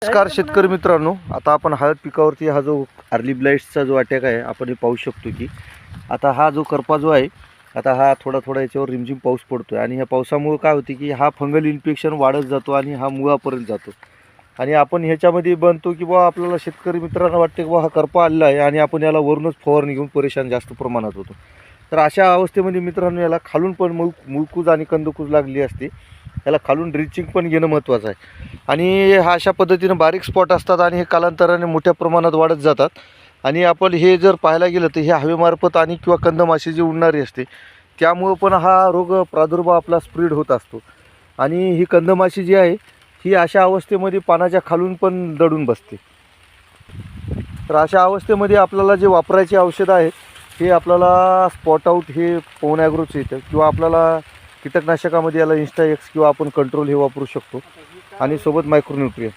नमस्कार शेतकरी मित्रांनो, आता आपण हळद पिकावरती हा जो अर्ली ब्लाइट्सचा जो अटॅक आहे आपण हे पाहू शकतो की आता हा जो करपा जो आहे आता हा थोडा याच्यावर रिमझिम पाऊस पडतो आहे आणि ह्या पावसामुळे काय होते की हा फंगल इन्फेक्शन वाढत जातो आणि हा मुळापर्यंत जातो आणि आपण ह्याच्यामध्ये बनतो की बा आपल्याला शेतकरी मित्रांना वाटते की बा हा करपा आलेला आहे आणि आपण याला वरूनच फवारणी घेऊन परेशान जास्त प्रमाणात होतो. तर अशा अवस्थेमध्ये मित्रांनो याला खालून पण मुळकूज आणि कंदकूज लागली असते, याला खालून ड्रिचिंग पण घेणं महत्त्वाचं आहे आणि हा अशा पद्धतीनं बारीक स्पॉट असतात आणि हे कालांतराने मोठ्या प्रमाणात वाढत जातात आणि आपण हे जर पाहायला गेलं तर हे हवेमार्फत आणि किंवा कंदमाशी जी उडणारी असते त्यामुळं पण हा रोग प्रादुर्भाव आपला स्प्रेड होत असतो आणि ही कंदमाशी जी आहे ही अशा अवस्थेमध्ये पानाच्या खालून पण दडून बसते. तर अशा अवस्थेमध्ये आपल्याला जे वापरायची औषधं आहेत हे आपल्याला स्पॉट आउट हे पवन ॲग्रोचं येतं किंवा आपल्याला कीटकनाशकामध्ये याला इन्स्टा एक्स किंवा आपण कंट्रोल हे वापरू शकतो आणि सोबत मायक्रोन्यूट्रियन.